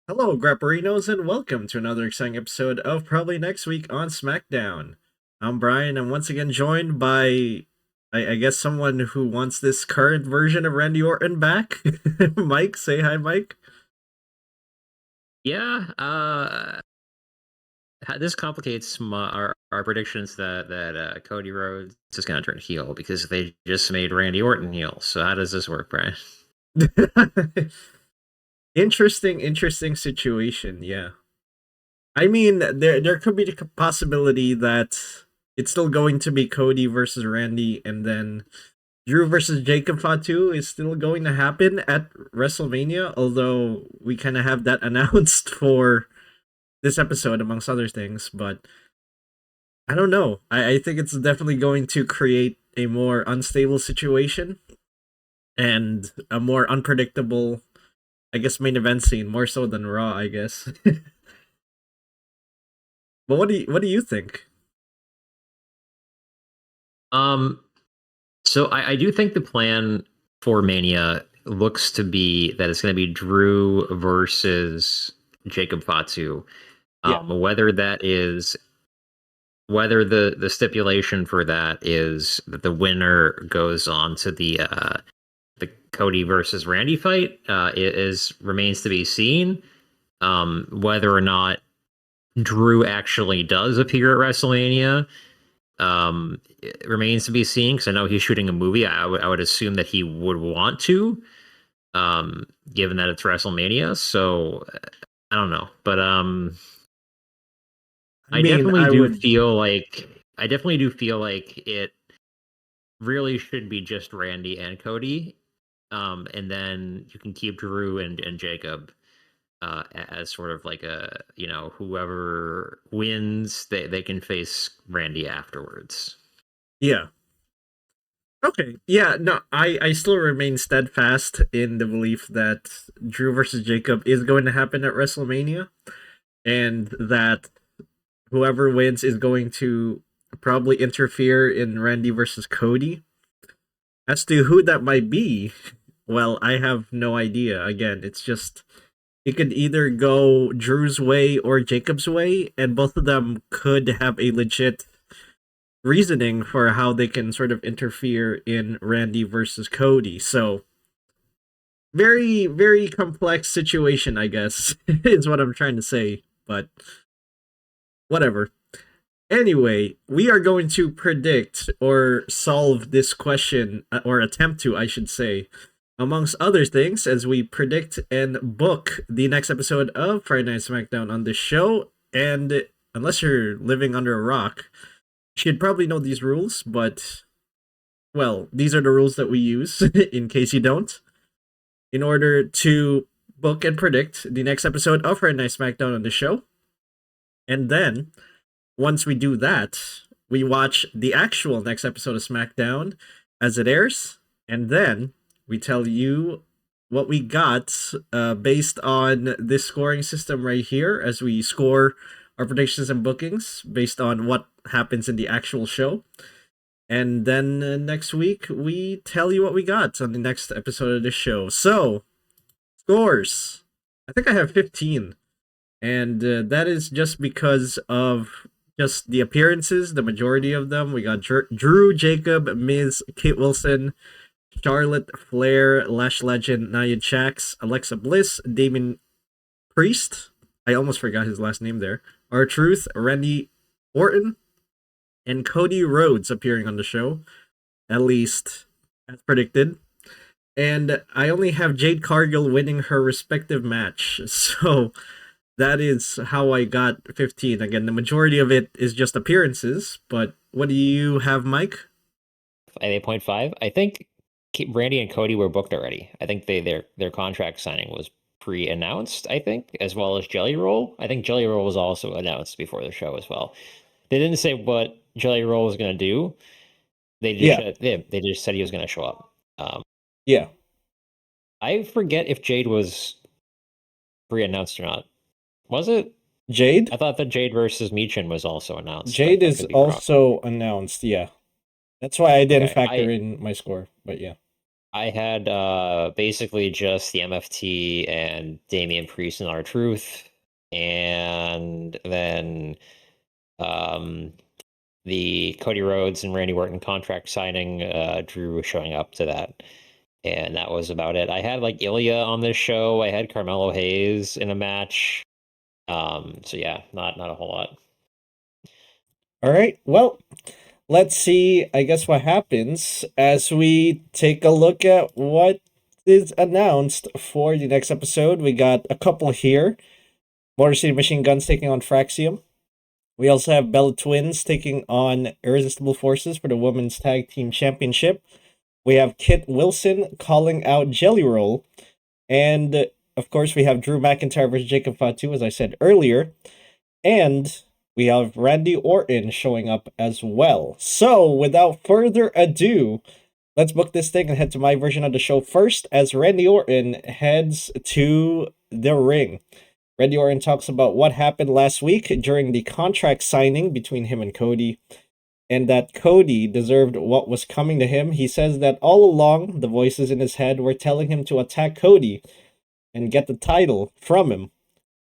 Hello, Grapperinos, and welcome to another exciting episode of Probably Next Week on Smackdown. I'm Brian. I'm once again joined by, I guess, someone who wants this current version of Randy Orton back. Mike, say hi, Mike. Yeah, this complicates our predictions that Cody Rhodes is going to turn heel because they just made Randy Orton heel. So how does this work, Brian? Interesting situation. Yeah, I mean, there could be the possibility that it's still going to be Cody versus Randy, and then Drew versus Jacob Fatu is still going to happen at WrestleMania, although we kind of have that announced for this episode, amongst other things. But I don't know. I think it's definitely going to create a more unstable situation and a more unpredictable, I guess, main event scene, more so than Raw, I guess. But what do you think? Um, so I do think the plan for Mania looks to be that it's going to be Drew versus Jacob Fatu. Yeah. Whether the stipulation for that is that the winner goes on to the Cody versus Randy fight remains to be seen. Whether or not Drew actually does appear at WrestleMania, it remains to be seen because I know he's shooting a movie. I would assume that he would want to, given that it's WrestleMania. So I don't know, but I mean, I would. I definitely do feel like it really should be just Randy and Cody, and then you can keep Drew and Jacob as sort of like whoever wins they can face Randy afterwards. Yeah. Okay. Yeah, no, I still remain steadfast in the belief that Drew versus Jacob is going to happen at WrestleMania, and that whoever wins is going to probably interfere in Randy versus Cody. As to who that might be, well, I have no idea. Again, it's just it could either go Drew's way or Jacob's way, and both of them could have a legit reasoning for how they can sort of interfere in Randy versus Cody. So, very complex situation, I guess, is what I'm trying to say, but whatever. Anyway, we are going to predict or solve this question, or attempt to, I should say, amongst other things, as we predict and book the next episode of Friday Night SmackDown on the show. And unless you're living under a rock, you should probably know these rules, but, well, these are the rules that we use, in case you don't, in order to book and predict the next episode of Friday Night SmackDown on the show. And then, once we do that, we watch the actual next episode of SmackDown as it airs, and then we tell you what we got based on this scoring system right here, as we score our predictions and bookings based on what happens in the actual show. And then next week, we tell you what we got on the next episode of the show. So, scores. I think I have 15. And that is just because of just the appearances, the majority of them. We got Drew, Jacob, Miz, Kate Wilson, Charlotte, Flair, Lash Legend, Nia Jax, Alexa Bliss, Damon Priest. I almost forgot his last name there. R-Truth, Randy Orton, and Cody Rhodes appearing on the show, at least as predicted. And I only have Jade Cargill winning her respective match. So that is how I got 15. Again, the majority of it is just appearances, but what do you have, Mike? At 8.5, I think Randy and Cody were booked already. I think their contract signing was pre-announced, I think, as well as Jelly Roll. I think Jelly Roll was also announced before the show as well. They didn't say what Jelly Roll was going to do. They just said he was going to show up. Yeah. I forget if Jade was pre-announced or not. Was it? Jade? I thought that Jade versus Michin was also announced. Jade is also announced, yeah. That's why I didn't Okay, factor in my score, but yeah. I had basically just the MFT and Damian Priest and R-Truth, and then um, the Cody Rhodes and Randy Orton contract signing. Drew showing up to that, and that was about it. I had like Ilya on this show. I had Carmelo Hayes in a match. So yeah, not a whole lot. All right. Well, let's see, I guess, what happens as we take a look at what is announced for the next episode. We got a couple here. Motor City Machine Guns taking on Fraxium. We also have Bella Twins taking on Irresistible Forces for the Women's Tag Team Championship. We have Kit Wilson calling out Jelly Roll. And, of course, we have Drew McIntyre versus Jacob Fatu, as I said earlier. And we have Randy Orton showing up as well. So, without further ado, let's book this thing and head to my version of the show first as Randy Orton heads to the ring. Randy Orton talks about what happened last week during the contract signing between him and Cody, and that Cody deserved what was coming to him. He says that all along, the voices in his head were telling him to attack Cody and get the title from him,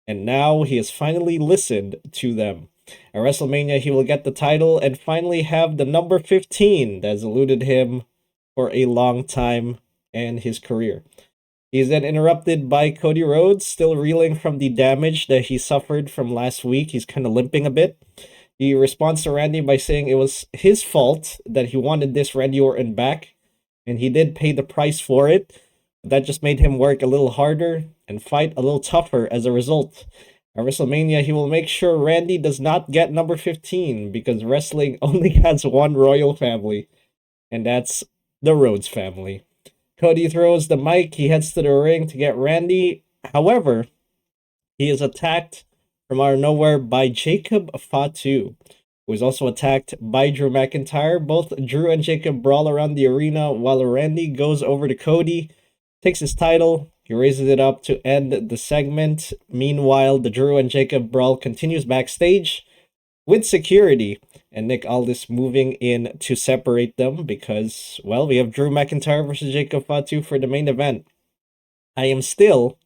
and now he has finally listened to them. At WrestleMania, he will get the title and finally have the number 15 that has eluded him for a long time in his career. He is then interrupted by Cody Rhodes, still reeling from the damage that he suffered from last week. He's kind of limping a bit. He responds to Randy by saying it was his fault that he wanted this Randy Orton back, and he did pay the price for it. That just made him work a little harder and fight a little tougher as a result. At WrestleMania, he will make sure Randy does not get number 15 because wrestling only has one royal family, and that's the Rhodes family. Cody throws the mic, he heads to the ring to get Randy. However, he is attacked from out of nowhere by Jacob Fatu, who is also attacked by Drew McIntyre. Both Drew and Jacob brawl around the arena while Randy goes over to Cody, takes his title, he raises it up to end the segment. Meanwhile, the Drew and Jacob brawl continues backstage with security and Nick Aldis moving in to separate them because, well, we have Drew McIntyre versus Jacob Fatu for the main event. I am still,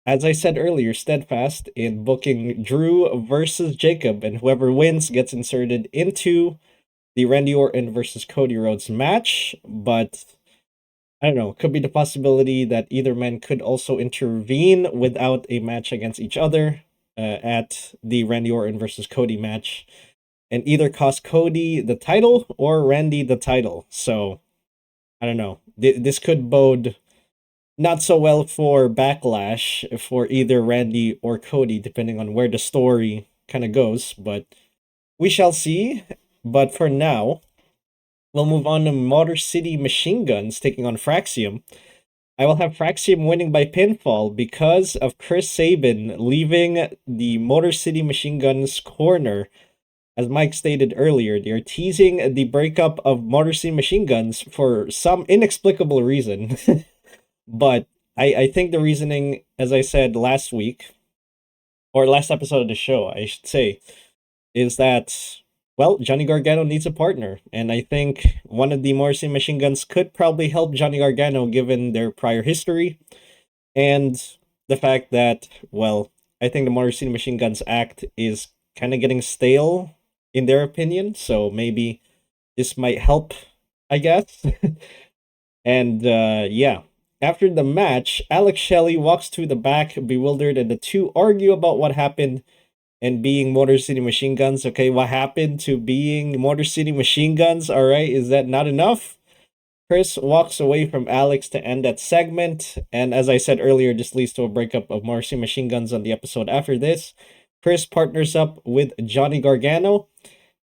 as I said earlier, steadfast in booking Drew versus Jacob, and whoever wins gets inserted into the Randy Orton versus Cody Rhodes match, but I don't know, could be the possibility that either man could also intervene without a match against each other at the Randy Orton versus Cody match, and either cost Cody the title or Randy the title. So, I don't know. This could bode not so well for Backlash for either Randy or Cody, depending on where the story kind of goes, but we shall see. But for now, we'll move on to Motor City Machine Guns taking on Fraxium. I will have Fraxium winning by pinfall because of Chris Sabin leaving the Motor City Machine Guns corner. As Mike stated earlier, they are teasing the breakup of Motor City Machine Guns for some inexplicable reason. But I think the reasoning, as I said last week, or last episode of the show, I should say, is that, well, Johnny Gargano needs a partner. And I think one of the Motor City Machine Guns could probably help Johnny Gargano given their prior history and the fact that, well, I think the Motor City Machine Guns act is kind of getting stale in their opinion, so maybe this might help, I guess. And yeah, after the match, Alex Shelley walks to the back, bewildered, and the two argue about what happened and being Motor City Machine Guns. Okay, what happened to being Motor City Machine Guns? All right, is that not enough? Chris walks away from Alex to end that segment, and as I said earlier, this leads to a breakup of Motor City Machine Guns on the episode after this. Chris partners up with Johnny Gargano,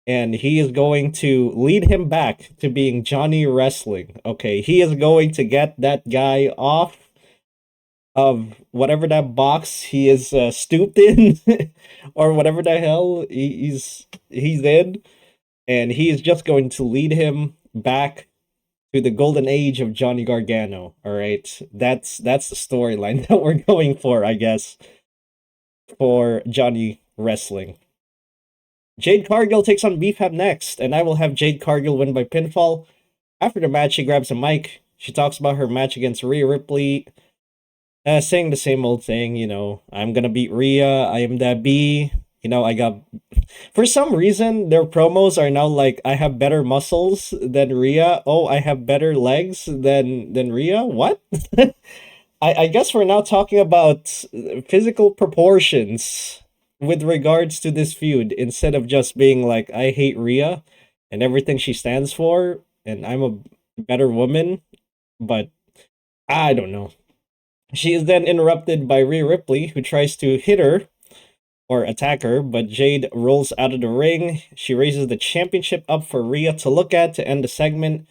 and he is going to lead him back to being Johnny Wrestling. Okay, he is going to get that guy off of whatever that box he is stooped in, or whatever the hell he's in, and he is just going to lead him back to the golden age of Johnny Gargano. All right, that's the storyline that we're going for, I guess, for Johnny Wrestling. Jade Cargill takes on Beefhead next, and I will have Jade Cargill win by pinfall. After the match, she grabs a mic. She talks about her match against Rhea Ripley, saying the same old thing, I'm gonna beat Rhea, I am that B. I got. For some reason, their promos are now like, I have better muscles than Rhea. Oh, I have better legs than Rhea. What? I guess we're now talking about physical proportions with regards to this feud instead of just being like, I hate Rhea and everything she stands for, and I'm a better woman. But I don't know. She is then interrupted by Rhea Ripley, who tries to hit her or attack her, but Jade rolls out of the ring. She raises the championship up for Rhea to look at to end the segment.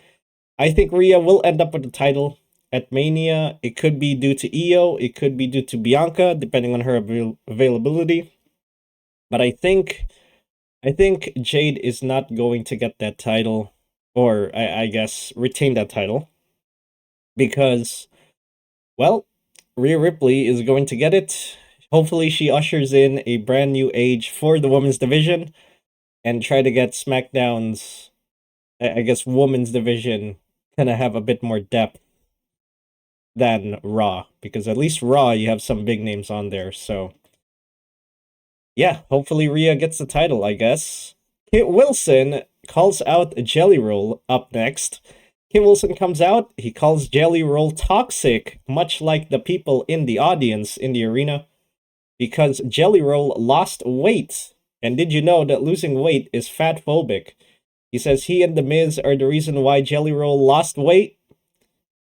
I think Rhea will end up with the title at Mania. It could be due to Io, it could be due to Bianca, depending on her availability. But I think Jade is not going to get that title, or I guess retain that title, because, well, Rhea Ripley is going to get it. Hopefully, she ushers in a brand new age for the women's division and try to get SmackDown's, I guess, women's division kind of have a bit more depth than Raw, because at least Raw, you have some big names on there. So, yeah, hopefully Rhea gets the title, I guess. Kit Wilson calls out Jelly Roll up next. Kit Wilson comes out, he calls Jelly Roll toxic, much like the people in the audience in the arena, because Jelly Roll lost weight. And did you know that losing weight is fat phobic? He says he and The Miz are the reason why Jelly Roll lost weight,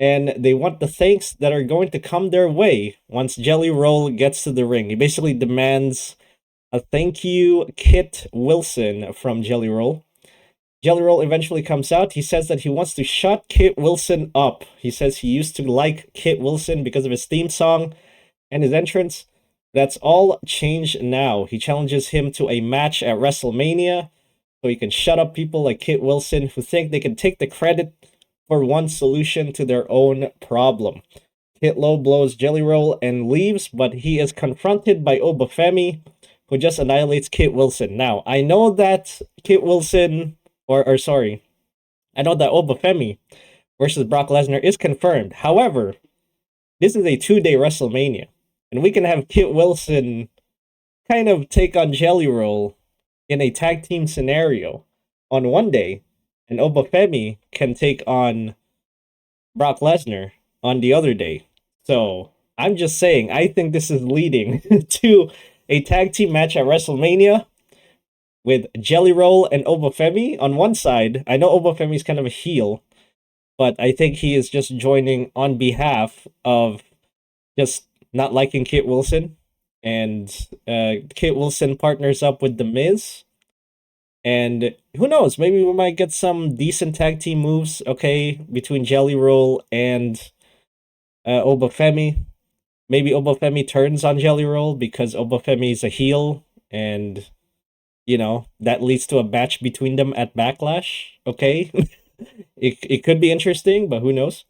and they want the thanks that are going to come their way once Jelly Roll gets to the ring. He basically demands a thank you, Kit Wilson, from Jelly Roll. Jelly Roll eventually comes out. He says that he wants to shut Kit Wilson up. He says he used to like Kit Wilson because of his theme song and his entrance. That's all changed now. He challenges him to a match at WrestleMania so he can shut up people like Kit Wilson who think they can take the credit for one solution to their own problem. Kit low blows Jelly Roll and leaves, but he is confronted by Obafemi, who just annihilates Kit Wilson. Now, I know that Kit Wilson, or sorry, I know that Obafemi versus Brock Lesnar is confirmed. However, this is a 2-day WrestleMania, and we can have Kit Wilson kind of take on Jelly Roll in a tag team scenario on one day, and Obafemi can take on Brock Lesnar on the other day. So, I'm just saying, I think this is leading to a tag team match at WrestleMania with Jelly Roll and Obafemi on one side. I know Obafemi's kind of a heel, but I think he is just joining on behalf of just not liking Kit Wilson. And Kit Wilson partners up with The Miz. And who knows, maybe we might get some decent tag team moves, okay, between Jelly Roll and Obafemi. Maybe Obafemi turns on Jelly Roll because Obafemi is a heel, and, that leads to a match between them at Backlash, okay? it could be interesting, but who knows?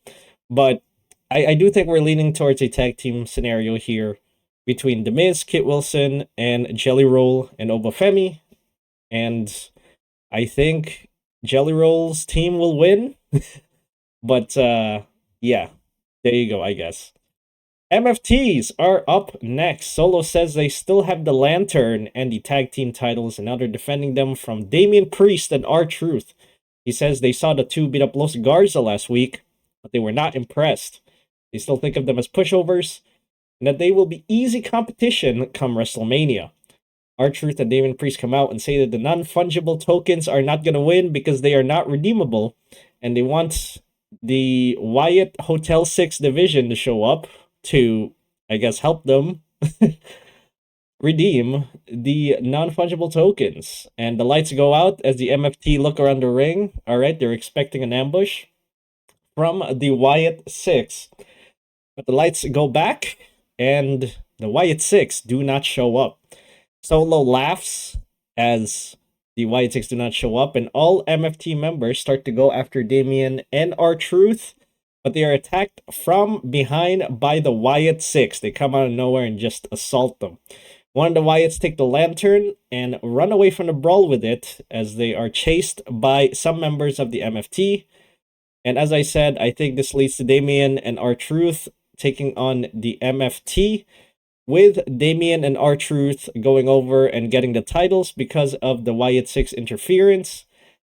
But I do think we're leaning towards a tag team scenario here between The Miz, Kit Wilson, and Jelly Roll and Obafemi. And I think Jelly Roll's team will win. But, yeah, there you go, I guess. MFTs are up next. Solo says they still have the Lantern and the tag team titles, and now they're defending them from Damian Priest and R-Truth. He says they saw the two beat up Los Garza last week, but they were not impressed. They still think of them as pushovers, and that they will be easy competition come WrestleMania. R-Truth and Damian Priest come out and say that the non-fungible tokens are not going to win because they are not redeemable, and they want the Wyatt Hotel 6 division to show up to, I guess, help them redeem the non-fungible tokens. And the lights go out as the MFT look around the ring. Alright, they're expecting an ambush from the Wyatt 6. But the lights go back, and the Wyatt 6 do not show up. Solo laughs as the Wyatt 6 do not show up, and all MFT members start to go after Damian and R-Truth, but they are attacked from behind by the Wyatt 6. They come out of nowhere and just assault them. One of the Wyatts take the lantern and run away from the brawl with it as they are chased by some members of the MFT. And as I said, I think this leads to Damian and R-Truth taking on the MFT, with Damian and R-Truth going over and getting the titles because of the Wyatt 6 interference.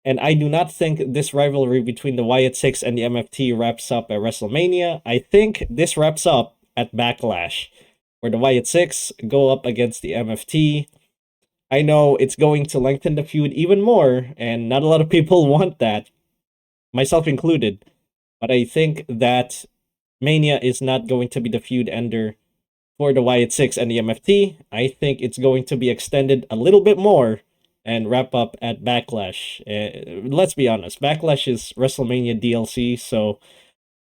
And I do not think this rivalry between the Wyatt 6 and the MFT wraps up at WrestleMania. I think this wraps up at Backlash, where the Wyatt 6 go up against the MFT. I know it's going to lengthen the feud even more, and not a lot of people want that, myself included. But I think that Mania is not going to be the feud ender for the Wyatt 6 and the MFT. I think it's going to be extended a little bit more and wrap up at Backlash. Let's be honest, Backlash is WrestleMania DLC, so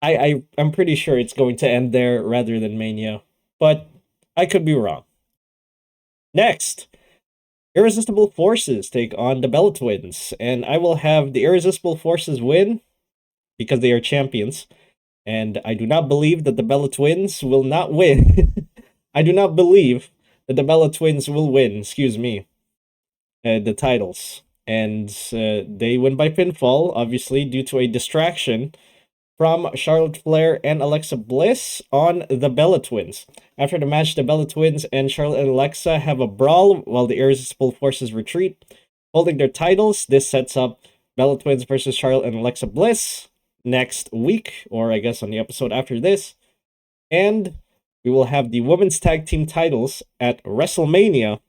I'm pretty sure it's going to end there rather than Mania, but I could be wrong. Next, Irresistible Forces take on the Bella Twins, and I will have the Irresistible Forces win because they are champions, and I do not believe that the Bella Twins will not win. I do not believe that the Bella Twins will win, the titles. And they win by pinfall, obviously, due to a distraction from Charlotte Flair and Alexa Bliss on the Bella Twins. After the match, the Bella Twins and Charlotte and Alexa have a brawl while the Irresistible Forces retreat, holding their titles. This sets up Bella Twins versus Charlotte and Alexa Bliss next week, or I guess on the episode after this. And we will have the women's tag team titles at WrestleMania,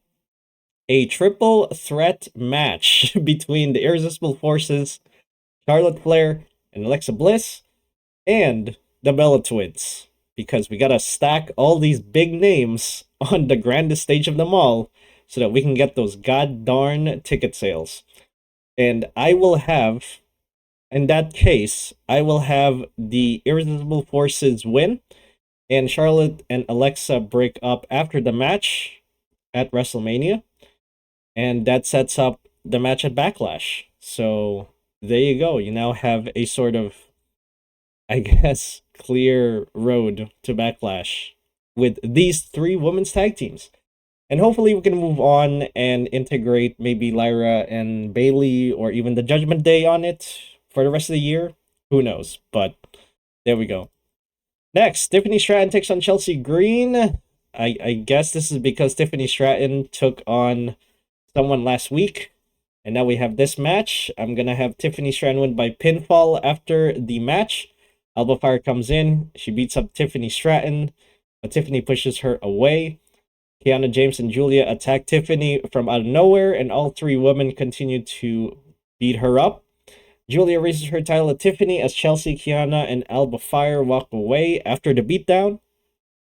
a triple threat match between the Irresistible Forces, Charlotte Flair, and Alexa Bliss, and the Bella Twins. Because we gotta stack all these big names on the grandest stage of them all so that we can get those god darn ticket sales. And I will have, in that case, I will have the Irresistible Forces win, and Charlotte and Alexa break up after the match at WrestleMania. And that sets up the match at Backlash. So there you go. You now have a sort of, I guess, clear road to Backlash with these three women's tag teams. And hopefully we can move on and integrate maybe Lyra and Bailey or even the Judgment Day on it for the rest of the year. Who knows? But there we go. Next, Tiffany Stratton takes on Chelsea Green. I guess this is because Tiffany Stratton took on someone last week, and now we have this match. I'm gonna have Tiffany Stratton win by pinfall after the match. Alba Fire comes in, she beats up Tiffany Stratton, but Tiffany pushes her away. Kiana James and Julia attack Tiffany from out of nowhere, and all three women continue to beat her up. Julia raises her title at Tiffany as Chelsea, Kiana, and Alba Fire walk away after the beatdown.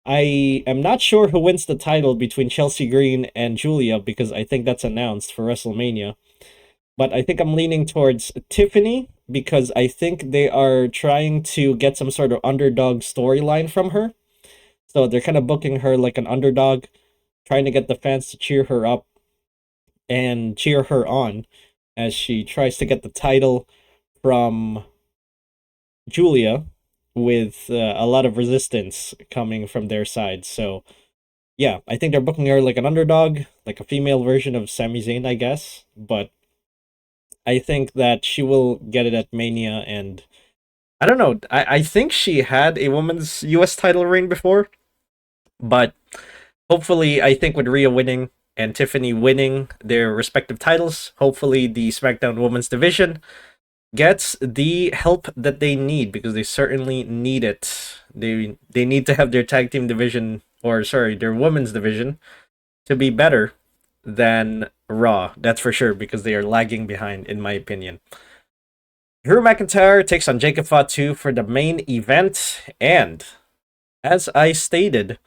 I am not sure who wins the title between Chelsea Green and Julia because I think that's announced for WrestleMania. But I think I'm leaning towards Tiffany because I think they are trying to get some sort of underdog storyline from her. So they're kind of booking her like an underdog, trying to get the fans to cheer her up and cheer her on as she tries to get the title from Julia, with a lot of resistance coming from their side. So yeah, I think they're booking her like an underdog, like a female version of Sami Zayn, I guess. But I think that she will get it at Mania, and I don't know. I think she had a women's US title reign before, but hopefully, I think with Rhea winning and Tiffany winning their respective titles, hopefully the SmackDown Women's Division gets the help that they need, because they certainly need it. They need to have their tag team division, or sorry, their women's division to be better than Raw. That's for sure, because they are lagging behind, in my opinion. Drew McIntyre takes on Jacob Fatu for the main event, and as I stated,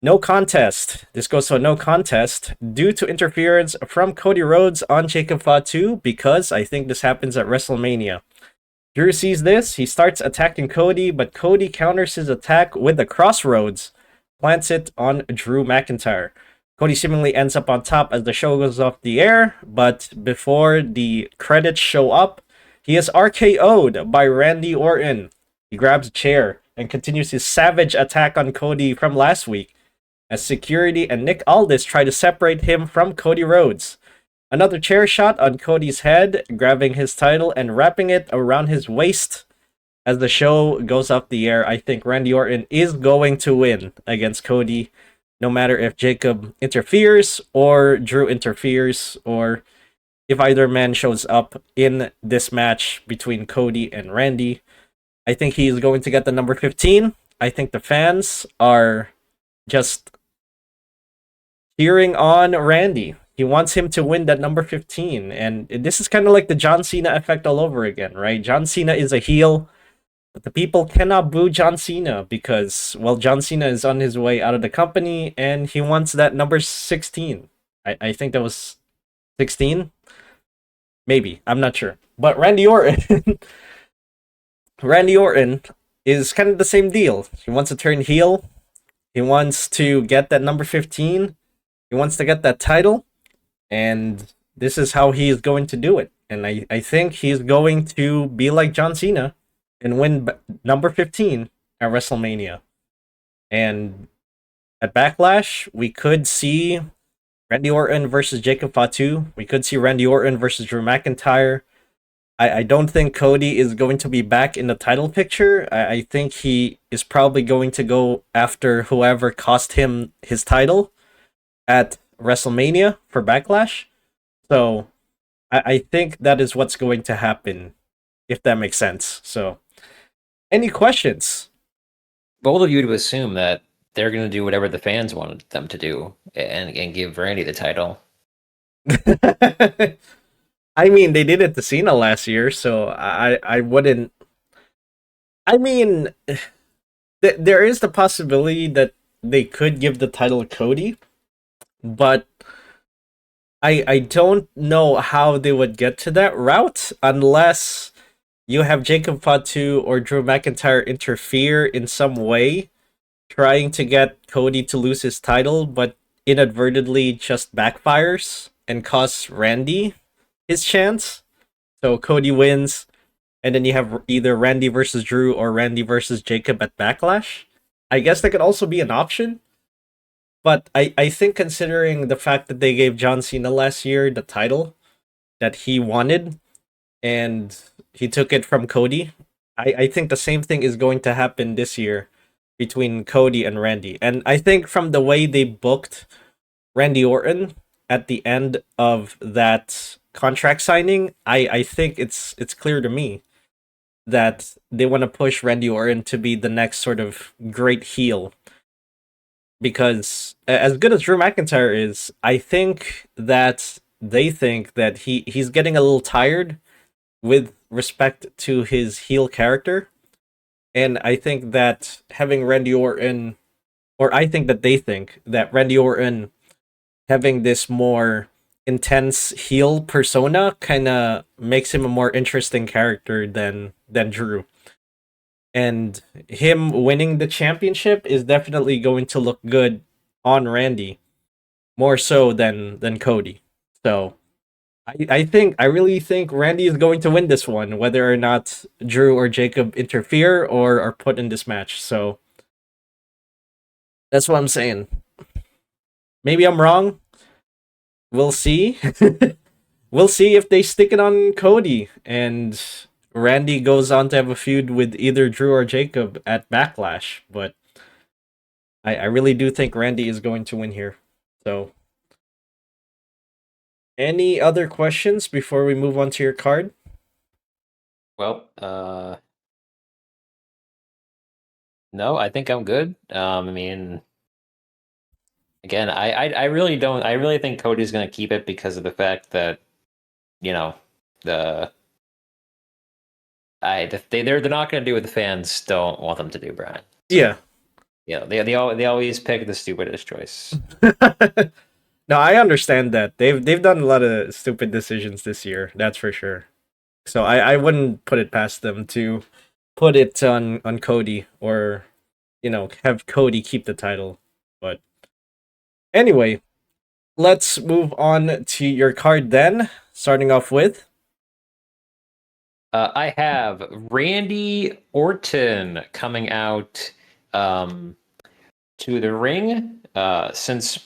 no contest. This goes to a no contest due to interference from Cody Rhodes on Jacob Fatu, because I think this happens at WrestleMania. Drew sees this, he starts attacking Cody, but Cody counters his attack with the crossroads, plants it on Drew McIntyre. Cody seemingly ends up on top as the show goes off the air, but before the credits show up, he is RKO'd by Randy Orton. He grabs a chair and continues his savage attack on Cody from last week, as security and Nick Aldis try to separate him from Cody Rhodes. Another chair shot on Cody's head, grabbing his title and wrapping it around his waist. as the show goes off the air, I think Randy Orton is going to win against Cody, no matter if Jacob interferes or Drew interferes, or if either man shows up in this match between Cody and Randy. I think he is going to get the number 15. I think the fans are just cheering on Randy. He wants him to win that number 15. And this is kind of like the John Cena effect all over again, right? John Cena is a heel, but the people cannot boo John Cena because, well, John Cena is on his way out of the company and he wants that number 16. I think that was 16? Maybe. I'm not sure. But Randy Orton. Randy Orton is kind of the same deal. He wants to turn heel. He wants to get that number 15. He wants to get that title. And this is how he is going to do it. And I think he's going to be like John Cena and win number 15 at WrestleMania. And at Backlash, we could see Randy Orton versus Jacob Fatu. We could see Randy Orton versus Drew McIntyre. I don't think Cody is going to be back in the title picture. I think he is probably going to go after whoever cost him his title at WrestleMania for Backlash. So I think that is what's going to happen, if that makes sense. So, any questions? Bold of you to assume that they're going to do whatever the fans wanted them to do and give Randy the title. I mean, they did it to Cena last year, so I wouldn't. I mean, there is the possibility that they could give the title to Cody, but I don't know how they would get to that route unless you have Jacob Fatu or Drew McIntyre interfere in some way, trying to get Cody to lose his title, but inadvertently just backfires and costs Randy his chance. So Cody wins, and then you have either Randy versus Drew or Randy versus Jacob at Backlash. I guess that could also be an option. But I think considering the fact that they gave John Cena last year the title that he wanted and he took it from Cody, I think the same thing is going to happen this year between Cody and Randy. And I think from the way they booked Randy Orton at the end of that contract signing, I think it's clear to me that they want to push Randy Orton to be the next sort of great heel. Because as good as Drew McIntyre is, I think that they think that he's getting a little tired with respect to his heel character. And I think that having Randy Orton, or I think that they think that Randy Orton having this more intense heel persona kind of makes him a more interesting character than Drew. And him winning the championship is definitely going to look good on Randy, more so than Cody. So I really think Randy is going to win this one, whether or not Drew or Jacob interfere or are put in this match. So that's what I'm saying. Maybe I'm wrong. We'll see. We'll see if they stick it on Cody and Randy goes on to have a feud with either Drew or Jacob at Backlash. But I really do think Randy is going to win here. So, any other questions before we move on to your card? Well, no, I think I'm good. I mean, again, I really don't. I really think Cody's going to keep it because of the fact that, you know, they're not going to do what the fans don't want them to do, Brian. Yeah. Yeah, they always pick the stupidest choice. No, I understand that. They've done a lot of stupid decisions this year, that's for sure. So I wouldn't put it past them to put it on Cody or, have Cody keep the title. But anyway, let's move on to your card then, starting off with I have Randy Orton coming out to the ring since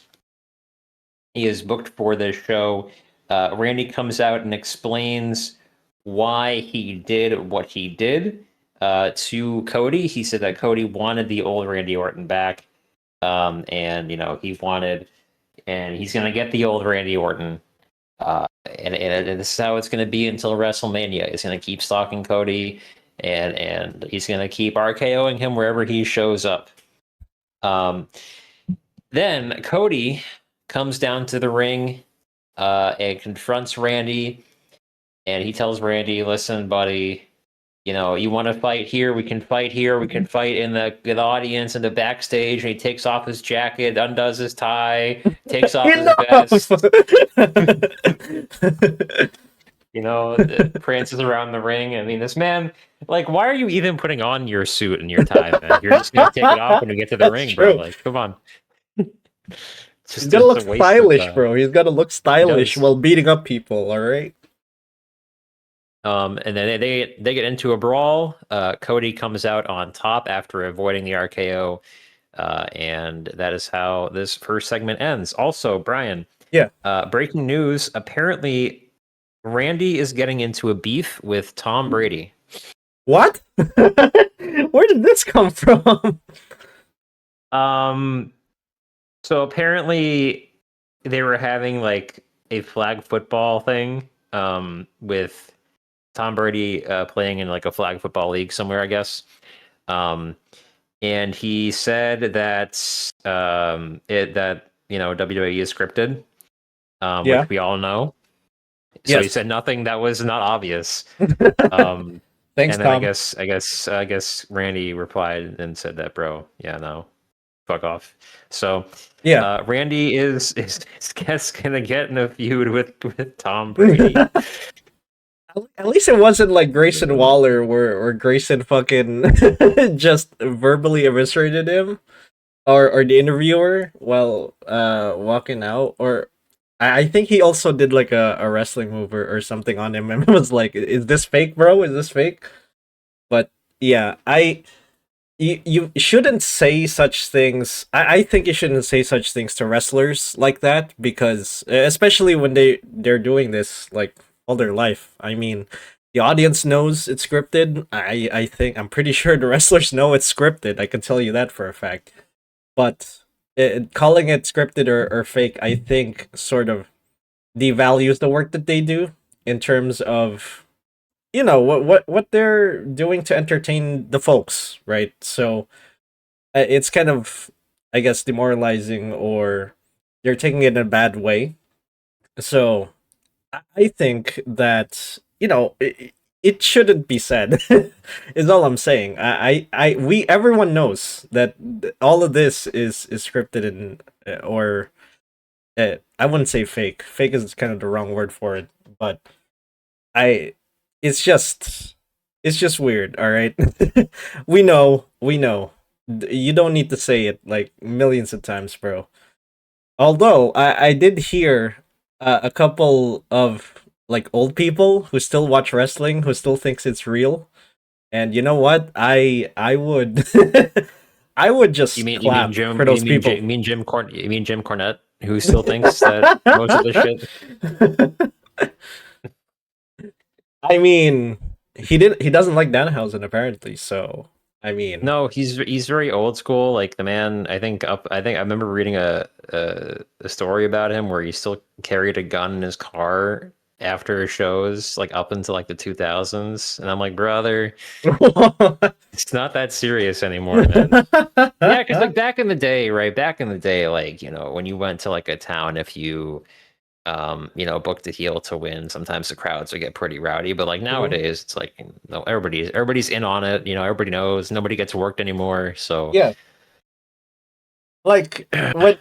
he is booked for this show. Randy comes out and explains why he did what he did. to Cody. He said that Cody wanted the old Randy Orton back, and and he's gonna get the old Randy Orton. And this is how it's going to be until WrestleMania. He's going to keep stalking Cody, and he's going to keep RKOing him wherever he shows up. Then Cody comes down to the ring and confronts Randy, and he tells Randy, "Listen, buddy, you want to fight here? We can fight here. We can fight in the audience and the backstage." And he takes off his jacket, undoes his tie, takes off his vest. Prances around the ring. I mean, this man, like, why are you even putting on your suit and your tie, man? You're just gonna take it off when you get to the ring, true. bro. Like, come on. He's gotta look stylish, bro. He's gotta look stylish while beating up people. All right. And then they get into a brawl. Cody comes out on top after avoiding the RKO, and that is how this first segment ends. Also, Bryan. Yeah. Breaking news: apparently, Randy is getting into a beef with Tom Brady. What? Where did this come from? So apparently, they were having like a flag football thing. With Tom Brady playing in like a flag football league somewhere, I guess. And he said that WWE is scripted, which we all know. So he said nothing that was not obvious. Thanks, and then Tom. I guess Randy replied and said that, bro, yeah, no, fuck off. So Randy is gonna get in a feud with Tom Brady. At least it wasn't like Grayson Waller, where Grayson fucking just verbally eviscerated him, or the interviewer while walking out. Or I think he also did like a wrestling move or something on him, and was like, "Is this fake, bro? Is this fake?" But yeah, you shouldn't say such things. I think you shouldn't say such things to wrestlers like that, because especially when they're doing this like all their life. I mean, the audience knows it's scripted. I'm pretty sure the wrestlers know it's scripted. I can tell you that for a fact. But calling it scripted or fake, I think sort of devalues the work that they do in terms of what they're doing to entertain the folks, right? So it's kind of, I guess, demoralizing, or they're taking it in a bad way. So I think that it shouldn't be said. Is all I'm saying. Everyone knows that all of this is scripted, and or I wouldn't say fake. Fake is kind of the wrong word for it, but I it's just weird. All right, we know. You don't need to say it like millions of times, bro. Although I did hear a couple of like old people who still watch wrestling, who still thinks it's real, and you know what? I would I would just clap for those people. You mean Jim Cornette, who still thinks that most of the shit? I mean, he doesn't like Danhausen apparently, so I mean, no, he's very old school. Like the man, I think I remember reading a story about him where he still carried a gun in his car after shows, like up until like the 2000s, and I'm like, brother, it's not that serious anymore, man. Yeah, because like back in the day, like when you went to like a town, if you booked a heel to win, sometimes the crowds would get pretty rowdy. But like nowadays, it's like everybody's in on it. Everybody knows. Nobody gets worked anymore. So yeah, like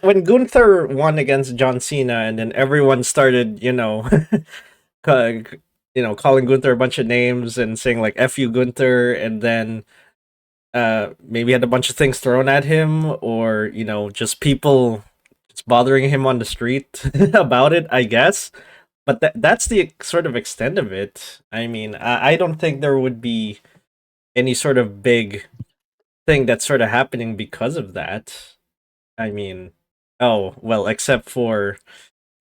when Gunther won against John Cena, and then everyone started, calling Gunther a bunch of names and saying like "F you, Gunther," and then maybe had a bunch of things thrown at him, or just people just bothering him on the street about it, I guess. But that's the sort of extent of it. I mean, I don't think there would be any sort of big thing that's sort of happening because of that. I mean, oh well, except for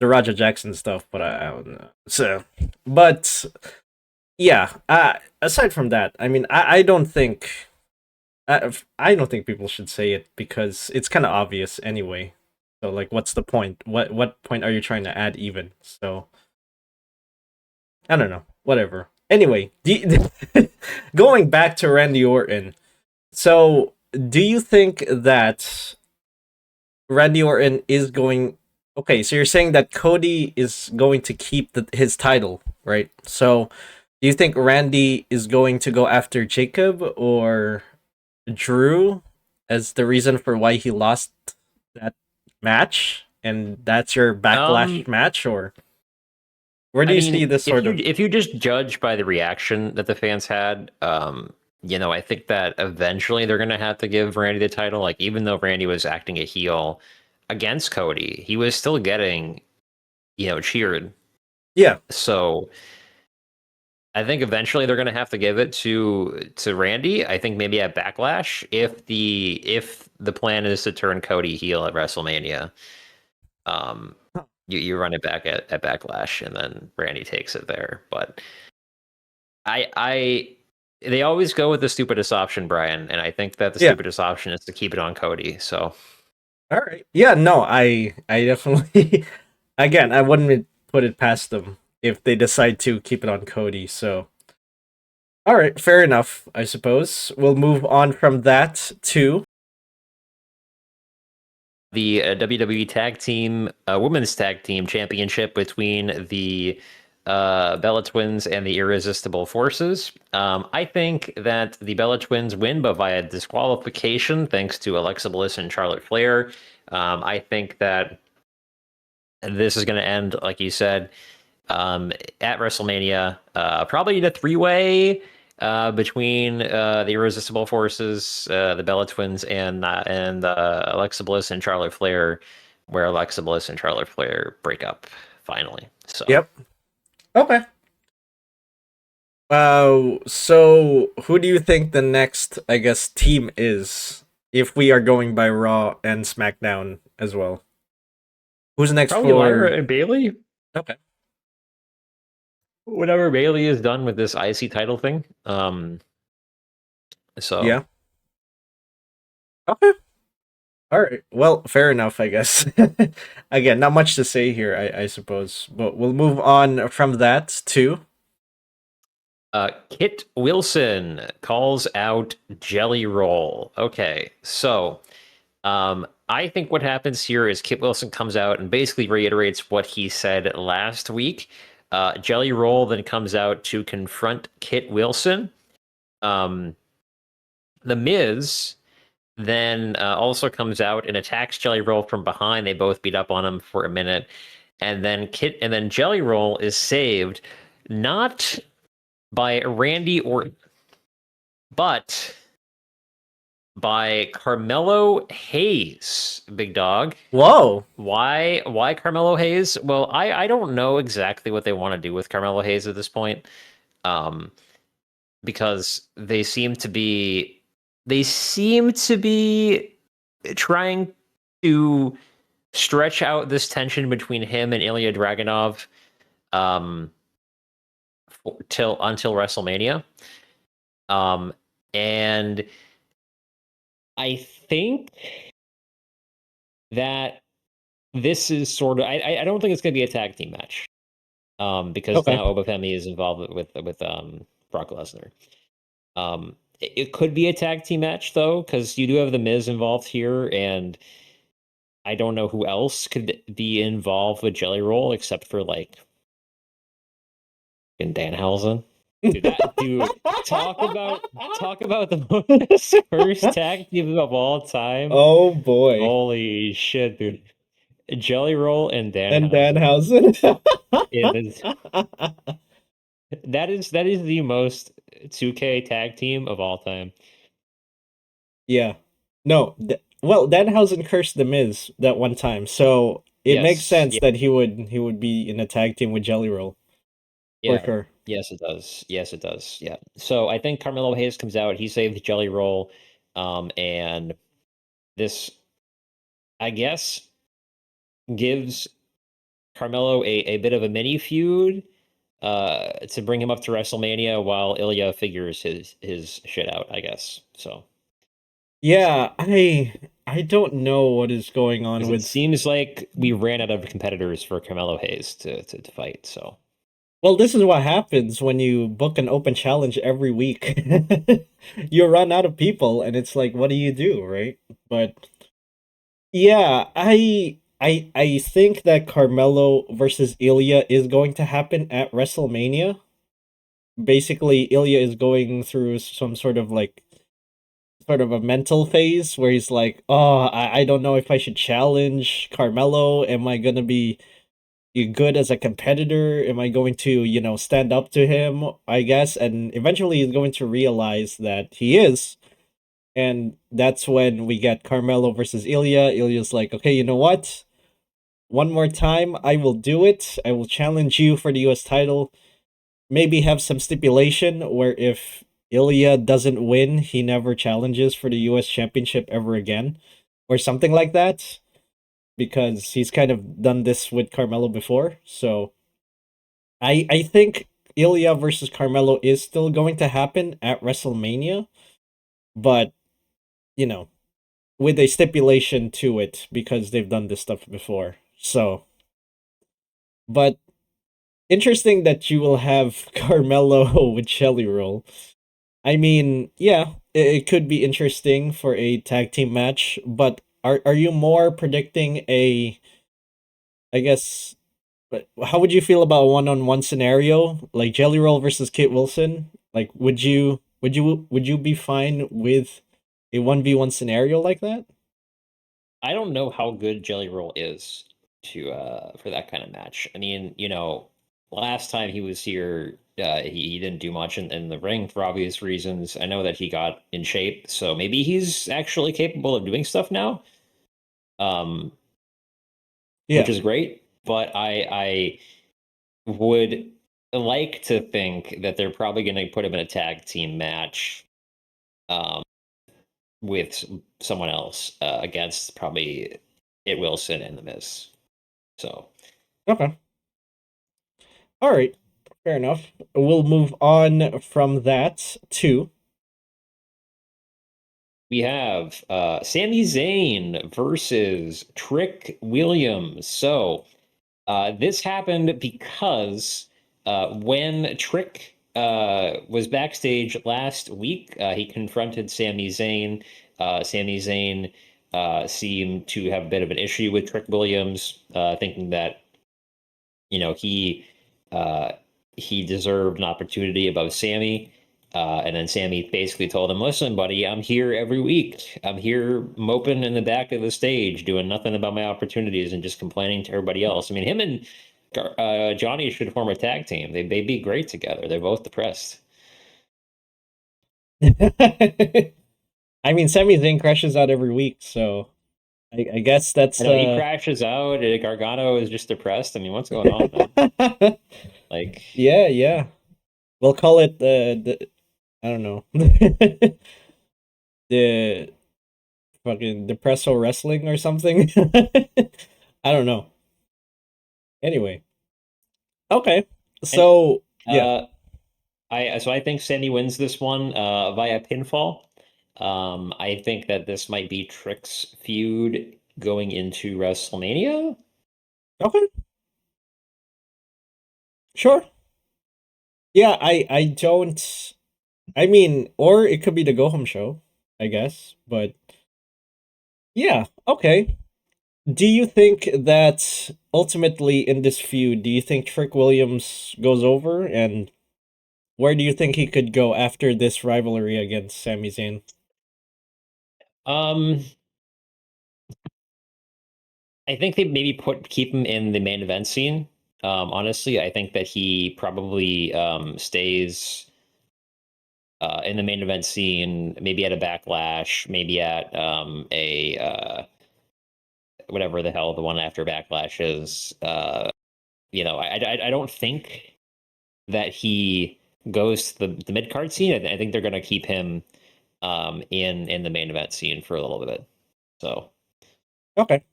the Roger Jackson stuff, but I don't know. So, but yeah. Aside from that, I mean, I don't think I don't think people should say it because it's kind of obvious anyway. So like, what's the point? What point are you trying to add even? So I don't know. Whatever. Anyway, going back to Randy Orton. So do you think that Randy Orton is going? Okay, so you're saying that Cody is going to keep his title, right? So do you think Randy is going to go after Jacob or Drew as the reason for why he lost that match, and that's your backlash Um, match, or where do I you see mean, this if sort you of? if you just judge by the reaction that the fans had, I think that eventually they're gonna have to give Randy the title. Like, even though Randy was acting a heel against Cody, he was still getting, cheered. Yeah, So I think eventually they're gonna have to give it to Randy. I think maybe at Backlash, if the plan is to turn Cody heel at WrestleMania. Um, you run it back at Backlash, and then Randy takes it there. But I they always go with the stupidest option, Brian, and I think that the yeah. stupidest option is to keep it on Cody. So All right. Yeah, no, I definitely again, I wouldn't put it past them if they decide to keep it on Cody. So, all right, fair enough, I suppose. We'll move on from that to the WWE Tag Team, Women's Tag Team Championship between the Bella Twins and the Irresistible Forces. I think that the Bella Twins win, but via disqualification, thanks to Alexa Bliss and Charlotte Flair. I think that this is going to end, like you said, at WrestleMania, probably in a three-way between the Irresistible Forces, the Bella Twins, and Alexa Bliss and Charlotte Flair, where Alexa Bliss and Charlotte Flair break up finally. So yep. Okay. So who do you think the next, I guess, team is if we are going by Raw and SmackDown as well? Who's next probably Lyra for? and Bailey. Okay. Whenever Bailey is done with this IC title thing. So Yeah. Okay. All right. Well, fair enough, I guess. Again, not much to say here, I suppose. But we'll move on from that to. Kit Wilson calls out Jelly Roll. Okay, so I think what happens here is Kit Wilson comes out and basically reiterates what he said last week. Jelly Roll then comes out to confront Kit Wilson. Um, the Miz then also comes out and attacks Jelly Roll from behind. They both beat up on him for a minute, and then Jelly Roll is saved not by Randy Orton, but by Carmelo Hayes, big dog. Whoa. Why Carmelo Hayes? Well, I don't know exactly what they want to do with Carmelo Hayes at this point. Um, because they seem to be trying to stretch out this tension between him and Ilya Dragunov um till until WrestleMania. Um and I think that this is sort of I don't think it's going to be a tag team match. Because Okay. now Obafemi is involved with Brock Lesnar. It could be a tag team match though, because you do have the Miz involved here, and I don't know who else could be involved with Jelly Roll except for like in Danhausen. Dude, talk about the most first tag team of all time. Oh boy. Holy shit, dude! Jelly Roll and And Danhausen. Danhausen. It is that is the most 2K tag team of all time. Yeah. No. Well, Danhausen cursed the Miz that one time, so it makes Yes, sense that he would be in a tag team with Jelly Roll for yeah, sure. yes, it does. Yes, it does. Yeah. So I think Carmelo Hayes comes out. He saved Jelly Roll, and this, I guess, gives Carmelo a bit of a mini feud to bring him up to WrestleMania while Ilya figures his shit out, I guess. So Yeah, I don't know what is going on because it with. seems like we ran out of competitors for Carmelo Hayes to fight. So Well, this is what happens when you book an open challenge every week. You run out of people, and it's like, what do you do, right? But yeah, I think that Carmelo versus Ilya is going to happen at WrestleMania. Basically, Ilya is going through some sort of a mental phase where he's like, oh, I don't know if I should challenge Carmelo. Am I gonna be good as a competitor? Am I going to, stand up to him? I guess. And eventually he's going to realize that he is. And that's when we get Carmelo versus Ilya. Ilya's like, okay, you know what? One more time, I will do it. I will challenge you for the US title. Maybe have some stipulation where if Ilya doesn't win, he never challenges for the US championship ever again. Or something like that. Because he's kind of done this with Carmelo before. So I think Ilya versus Carmelo is still going to happen at WrestleMania, but you know, with a stipulation to it because they've done this stuff before. So, but interesting that you will have Carmelo with Shelly Roll. I mean, yeah, it could be interesting for a tag team match, but are you more predicting a, I guess, but how would you feel about a one-on-one scenario like Jelly Roll versus Kit Wilson? Like, would you be fine with a 1v1 scenario like that? I don't know how good Jelly Roll is to for that kind of match. I mean, last time he was here, he didn't do much in the ring for obvious reasons. I know that he got in shape, so maybe he's actually capable of doing stuff now, um, which Yeah. is great. But I would like to think that they're probably going to put him in a tag team match um, with someone else against probably It Wilson and The Miz. So Okay. All right. Fair enough. We'll move on from that to. we have Sami Zayn versus Trick Williams. So this happened because when Trick was backstage last week, he confronted Sami Zayn. Sami Zayn seemed to have a bit of an issue with Trick Williams, thinking that he uh, he deserved an opportunity above Sammy. And then Sammy basically told him, "Listen, buddy, I'm here every week. I'm here moping in the back of the stage, doing nothing about my opportunities and just complaining to everybody else." I mean, him and Johnny should form a tag team. They'd be great together. They're both depressed. I mean, Sami Zayn crashes out every week, so I guess I that's know he crashes out. Gargano is just depressed. I mean, what's going on, man? Like, Yeah, yeah. We'll call it the I don't know. The fucking Depresso Wrestling or something. I don't know. Anyway, okay. and So yeah, uh, I think Sammy wins this one via pinfall. I think that this might be Trick's feud going into WrestleMania. okay, sure. Yeah, I don't. I mean, or it could be the Go Home Show, I guess. But yeah, okay. Do you think that ultimately in this feud, do you think Trick Williams goes over, and where do you think he could go after this rivalry against Sami Zayn? Um, I think they maybe keep him in the main event scene. Honestly, I think that he probably stays in the main event scene, maybe at a backlash, maybe at a whatever the hell the one after backlash is. I don't think that he goes to the mid card scene. I think they're going to keep him in the main event scene for a little bit. So Okay.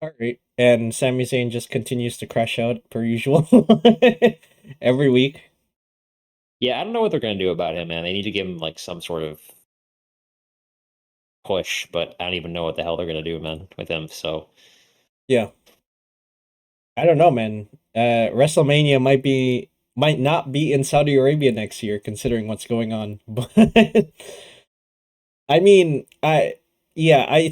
All right. And Sami Zayn just continues to crash out per usual. every week. Yeah, I don't know what they're gonna do about him, man. They need to give him like some sort of push, but I don't even know what the hell they're gonna do, man, with him. So Yeah, I don't know, man. WrestleMania might not be in Saudi Arabia next year, considering what's going on. But I mean, I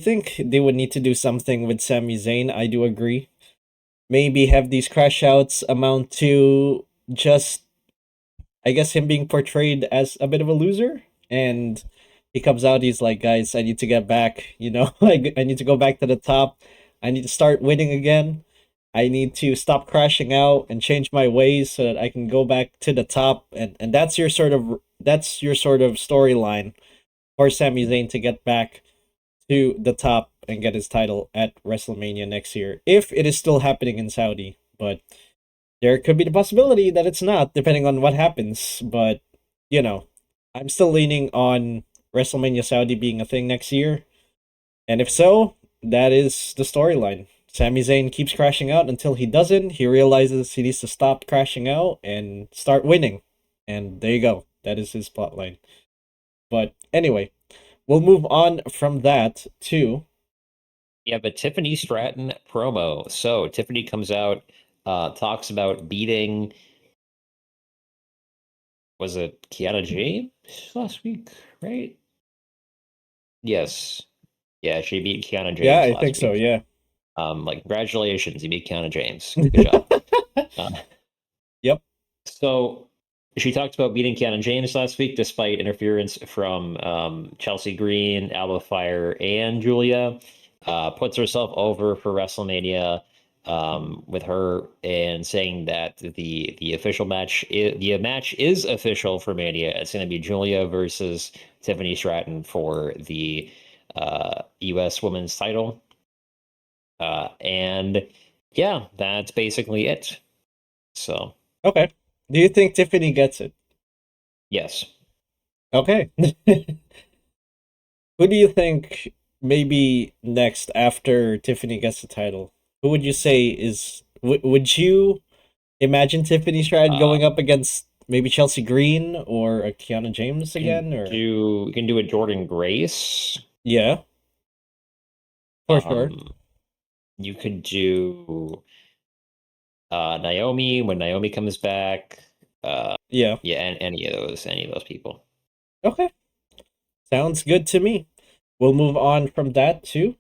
think they would need to do something with Sami Zayn. I do agree. Maybe have these crash outs amount to just, I guess, him being portrayed as a bit of a loser, and he comes out, he's like, guys, I need to get back, I need to go back to the top. I need to start winning again. I need to stop crashing out and change my ways so that I can go back to the top. And that's your sort of storyline for Sami Zayn to get back to the top and get his title at WrestleMania next year, if it is still happening in Saudi. But there could be the possibility that it's not, depending on what happens. But, you know, I'm still leaning on WrestleMania Saudi being a thing next year. And if so, that is the storyline. Sami Zayn keeps crashing out until he doesn't. He realizes he needs to stop crashing out and start winning. And there you go. That is his plotline. But anyway, we'll move on from that to. yeah, but Tiffany Stratton promo. So Tiffany comes out, talks about beating, was it Kiana James last week, right? Yes. Yeah, she beat Kiana Yeah, James I last think so, week. yeah. Like congratulations, you beat Kiana James. Good job. Yep. So she talked about beating Kiana James last week despite interference from Chelsea Green, Alba Fire, and Julia. Puts herself over for WrestleMania with her and saying that the official match is official for Mania. It's going to be Julia versus Tiffany Stratton for the U.S. Women's title. And yeah, that's basically it. So Okay. Do you think Tiffany gets it? yes. Okay. Who do you think maybe next after Tiffany gets the title? Who would you say is? Would you imagine Tiffany Stratton Uh, going up against maybe Chelsea Green or a Kiana James again? Or you can do a Jordan Grace. yeah, for sure. Um, you could do Naomi when Naomi comes back. Yeah. Yeah, and any of those people. Okay. Sounds good to me. We'll move on from that too.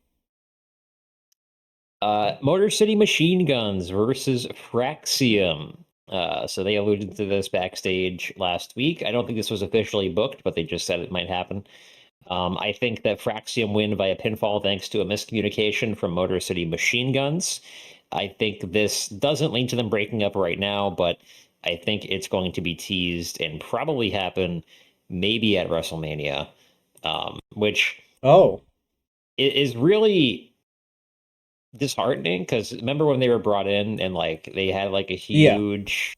Motor City Machine Guns versus Fraxium. So they alluded to this backstage last week. I don't think this was officially booked, but they just said it might happen. I think that Fraxium win via pinfall thanks to a miscommunication from Motor City Machine Guns. I think this doesn't lead to them breaking up right now, but I think it's going to be teased and probably happen maybe at WrestleMania, which Oh, is really disheartening because remember when they were brought in and like they had like a yeah. huge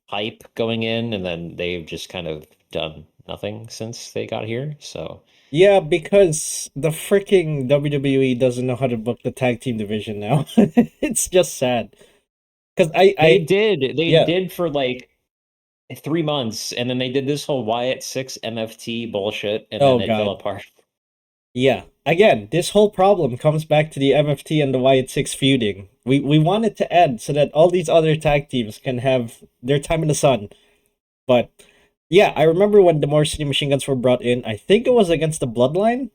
hype going in and then they've just kind of done nothing since they got here. So Yeah, because the freaking WWE doesn't know how to book the tag team division now. It's just sad. Because they yeah. did for like 3 months, and then they did this whole Wyatt Six MFT bullshit, and Oh then it fell God. apart. Yeah. Again, this whole problem comes back to the MFT and the Wyatt Six feuding. We wanted to end so that all these other tag teams can have their time in the sun. But yeah, I remember when the Motor City Machine Guns were brought in. I think it was against the Bloodline,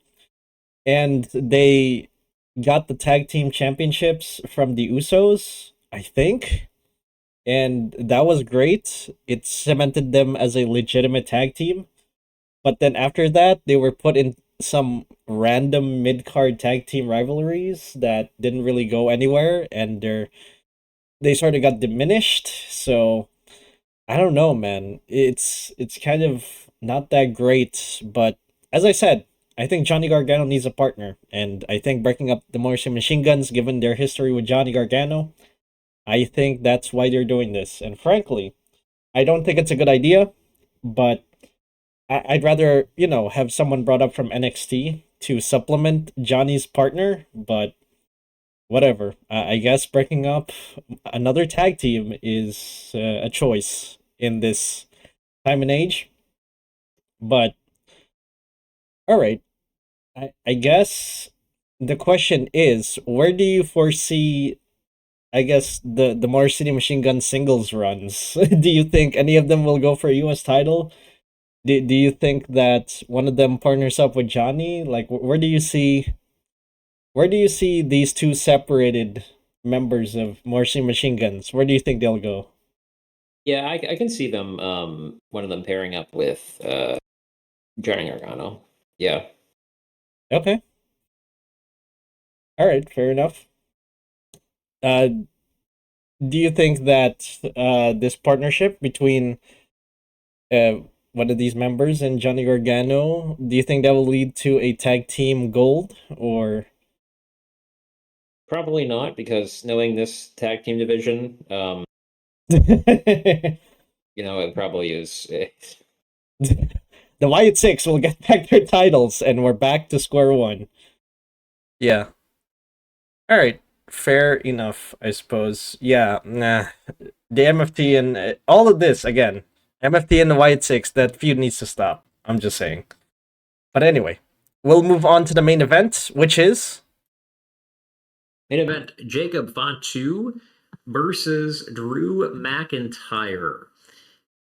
and they got the tag team championships from the Usos, I think. And that was great. It cemented them as a legitimate tag team. But then after that, they were put in some random mid card tag team rivalries that didn't really go anywhere, and they sort of got diminished. So I don't know, man. It's kind of not that great. But as I said, I think Johnny Gargano needs a partner, and I think breaking up the Morrison Machine Guns, given their history with Johnny Gargano, I think that's why they're doing this. And frankly, I don't think it's a good idea, but I'd rather, have someone brought up from NXT to supplement Johnny's partner, but whatever. I guess breaking up another tag team is a choice. in this time and age. But all right, I guess the question is, where do you foresee, I guess, the Motor City Machine Gun singles runs? Do you think any of them will go for a US title? Do you think that one of them partners up with Johnny? Like, where do you see these two separated members of Motor City Machine Guns? Where do you think they'll go? Yeah, I can see them. One of them pairing up with Johnny Gargano. Yeah. Okay. All right, fair enough. Uh, do you think that this partnership between uh, one of these members and Johnny Gargano, do you think that will lead to a tag team gold or? Probably not, because knowing this tag team division, it probably is. The Wyatt Six will get back their titles, and we're back to square one. Yeah. All right. Fair enough, I suppose. Yeah. Nah. The MFT and all of this again. MFT and the Wyatt Six. That feud needs to stop. I'm just saying. But anyway, we'll move on to the main event, which is Main event: Jacob Fatu versus Drew McIntyre.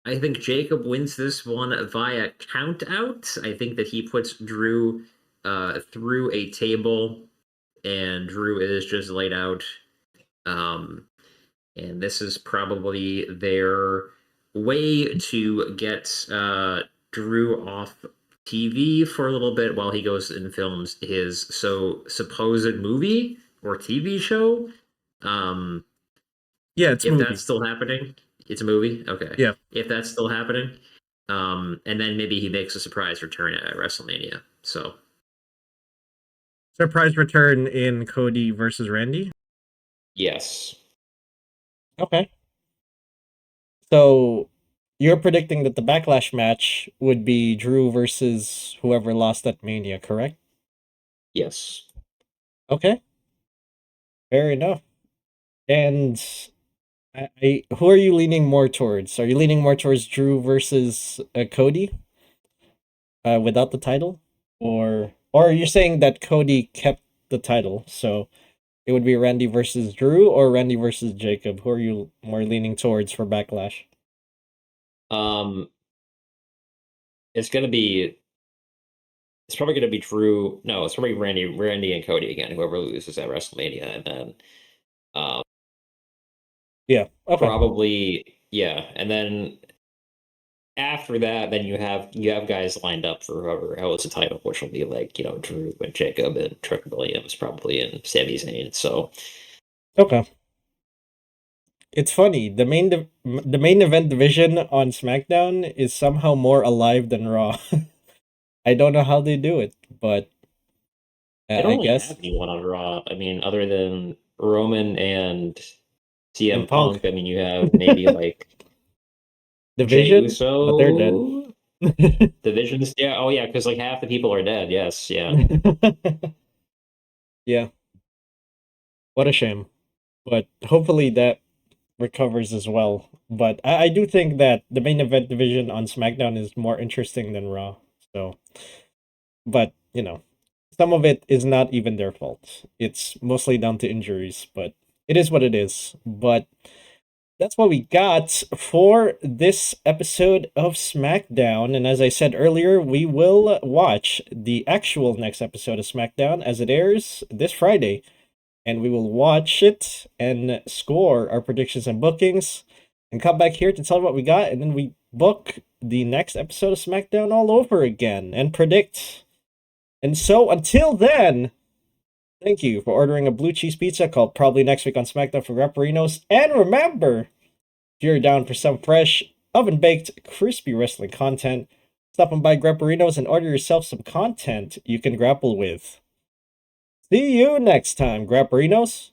I think Jacob wins this one via count out. I think that he puts Drew through a table, and Drew is just laid out. And this is probably their way to get Drew off TV for a little bit while he goes and films his supposed movie or TV show. yeah, it's if movie. that's still happening. It's a movie? Okay. Yeah. If that's still happening. And then maybe he makes a surprise return at WrestleMania. So Surprise return in Cody versus Randy. yes. Okay. So you're predicting that the Backlash match would be Drew versus whoever lost at Mania, correct? Yes. Okay. Fair enough. And who are you leaning more towards? Are you leaning more towards Drew versus Cody, without the title, or are you saying that Cody kept the title, so it would be Randy versus Drew or Randy versus Jacob? Who are you more leaning towards for Backlash? It's gonna be. It's probably gonna be Drew. No, it's probably Randy and Cody again. Whoever loses at WrestleMania, and then, Yeah. Okay. probably and then after that, then you have guys lined up for whoever holds the title, which will be like Drew and Jacob and Trick Williams probably and Sami Zayn. So Okay. It's funny. The main event division on SmackDown is somehow more alive than Raw. I don't know how they do it, but I don't I really guess have anyone on Raw. I mean, other than Roman and CM and Punk Punk. I mean, you have maybe like Jay division, but they're dead. Uso. Divisions, yeah. Oh, yeah, because like half the people are dead. Yes, yeah. Yeah. What a shame. But hopefully that recovers as well. But I do think that the main event division on SmackDown is more interesting than Raw. So, but some of it is not even their fault. It's mostly down to injuries, but it is what it is. But that's what we got for this episode of SmackDown. And as I said earlier, we will watch the actual next episode of SmackDown as it airs this Friday. And we will watch it and score our predictions and bookings and come back here to tell you what we got. And then we book the next episode of SmackDown all over again and predict. And so until then, thank you for ordering a blue cheese pizza called Probably Next Week on SmackDown for Grapperinos. And remember, if you're down for some fresh, oven-baked, crispy wrestling content, stop on by Grapperinos and order yourself some content you can grapple with. See you next time, Grapperinos.